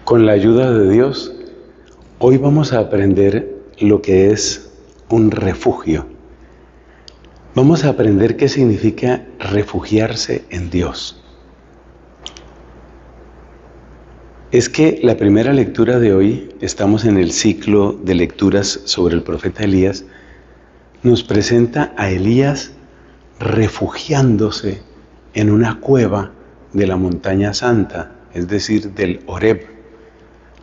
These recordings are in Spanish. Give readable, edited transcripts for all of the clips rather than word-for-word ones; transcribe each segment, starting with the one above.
Con la ayuda de Dios, hoy vamos a aprender lo que es un refugio. Vamos a aprender qué significa refugiarse en Dios. Es que la primera lectura de hoy, estamos en el ciclo de lecturas sobre el profeta Elías, nos presenta a Elías refugiándose en una cueva de la montaña santa, es decir, del Horeb,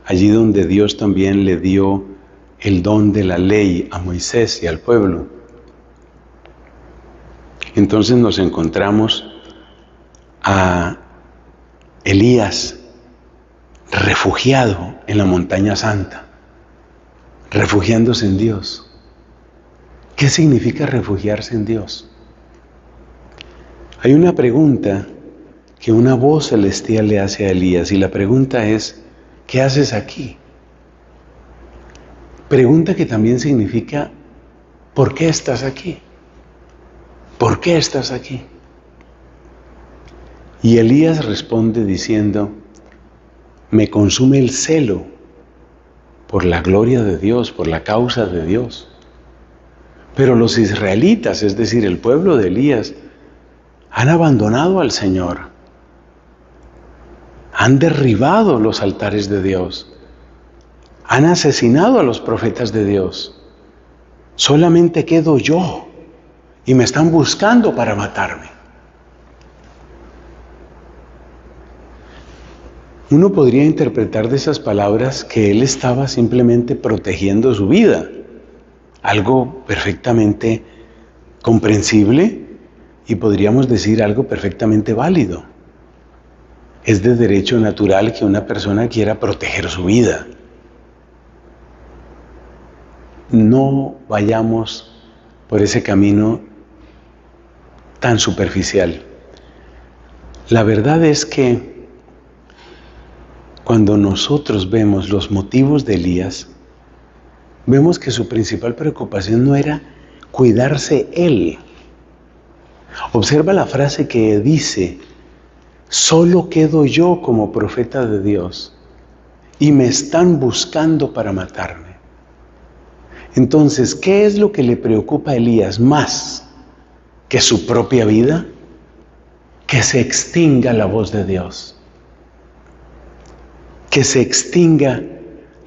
allí donde Dios también le dio el don de la ley a Moisés y al pueblo. Entonces nos encontramos a Elías refugiado en la montaña santa, refugiándose en Dios. ¿Qué significa refugiarse en Dios? Hay una pregunta que una voz celestial le hace a Elías, y la pregunta es: ¿qué haces aquí? Pregunta que también significa: ¿por qué estás aquí? ¿Por qué estás aquí? Y Elías responde diciendo: me consume el celo por la gloria de Dios, por la causa de Dios. Pero los israelitas, es decir, el pueblo de Elías, han abandonado al Señor. Han derribado los altares de Dios. Han asesinado a los profetas de Dios. Solamente quedo yo y me están buscando para matarme. Uno podría interpretar de esas palabras que él estaba simplemente protegiendo su vida, algo perfectamente comprensible y podríamos decir algo perfectamente válido. Es de derecho natural que una persona quiera proteger su vida. No vayamos por ese camino tan superficial. La verdad es que cuando nosotros vemos los motivos de Elías, vemos que su principal preocupación no era cuidarse él. Observa la frase que dice: solo quedo yo como profeta de Dios y me están buscando para matarme. Entonces, ¿qué es lo que le preocupa a Elías más que su propia vida? Que se extinga la voz de Dios. Que se extinga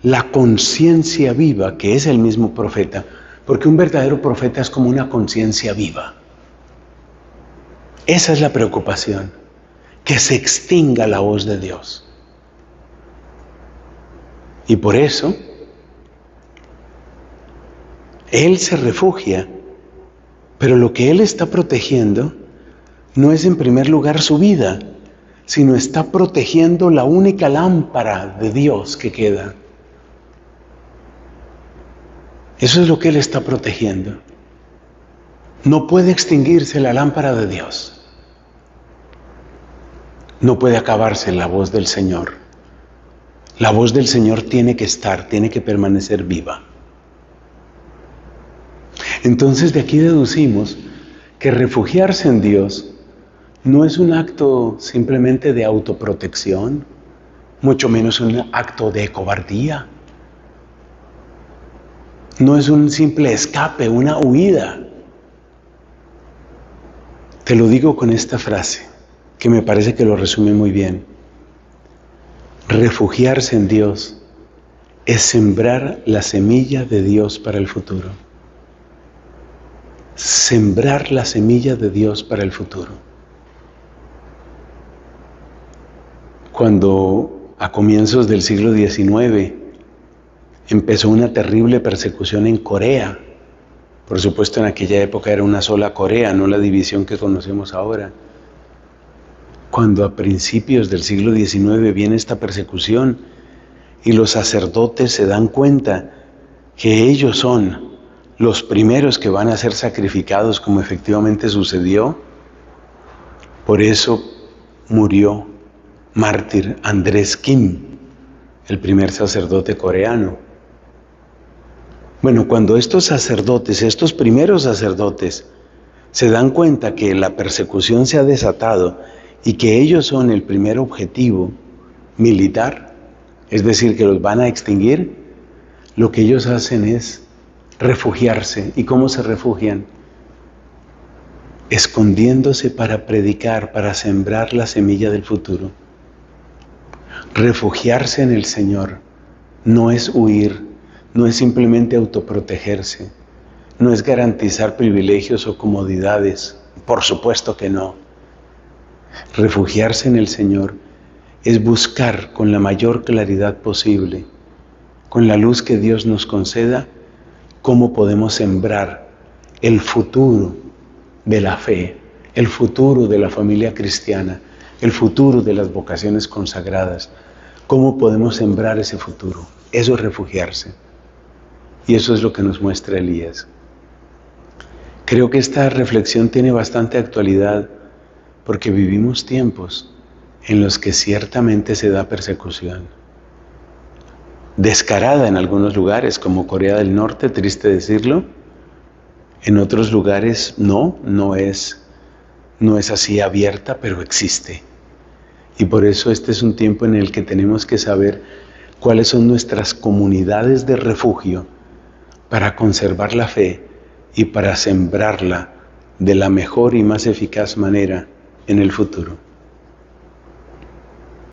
la conciencia viva, que es el mismo profeta, porque un verdadero profeta es como una conciencia viva. Esa es la preocupación, que se extinga la voz de Dios. Y por eso, él se refugia, pero lo que él está protegiendo no es en primer lugar su vida, sino está protegiendo la única lámpara de Dios que queda. Eso es lo que él está protegiendo. No puede extinguirse la lámpara de Dios. No puede acabarse la voz del Señor. La voz del Señor tiene que estar, tiene que permanecer viva. Entonces de aquí deducimos que refugiarse en Dios no es un acto simplemente de autoprotección, mucho menos un acto de cobardía. No es un simple escape, una huida. Te lo digo con esta frase, que me parece que lo resume muy bien. Refugiarse en Dios es sembrar la semilla de Dios para el futuro. Sembrar la semilla de Dios para el futuro. Cuando a comienzos del siglo XIX empezó una terrible persecución en Corea, por supuesto en aquella época era una sola Corea, no la división que conocemos ahora. Cuando a principios del siglo XIX viene esta persecución y los sacerdotes se dan cuenta que ellos son los primeros que van a ser sacrificados, como efectivamente sucedió, por eso murió mártir Andrés Kim, el primer sacerdote coreano. Bueno, cuando estos sacerdotes, estos primeros sacerdotes, se dan cuenta que la persecución se ha desatado y que ellos son el primer objetivo militar, es decir, que los van a extinguir, lo que ellos hacen es refugiarse. ¿Y cómo se refugian? Escondiéndose para predicar, para sembrar la semilla del futuro. Refugiarse en el Señor no es huir, no es simplemente autoprotegerse, no es garantizar privilegios o comodidades, por supuesto que no. Refugiarse en el Señor es buscar con la mayor claridad posible, con la luz que Dios nos conceda, cómo podemos sembrar el futuro de la fe, el futuro de la familia cristiana, el futuro de las vocaciones consagradas. ¿Cómo podemos sembrar ese futuro? Eso es refugiarse. Y eso es lo que nos muestra Elías. Creo que esta reflexión tiene bastante actualidad porque vivimos tiempos en los que ciertamente se da persecución. Descarada en algunos lugares, como Corea del Norte, triste decirlo. En otros lugares no es así abierta, pero existe. Y por eso este es un tiempo en el que tenemos que saber cuáles son nuestras comunidades de refugio para conservar la fe y para sembrarla de la mejor y más eficaz manera en el futuro.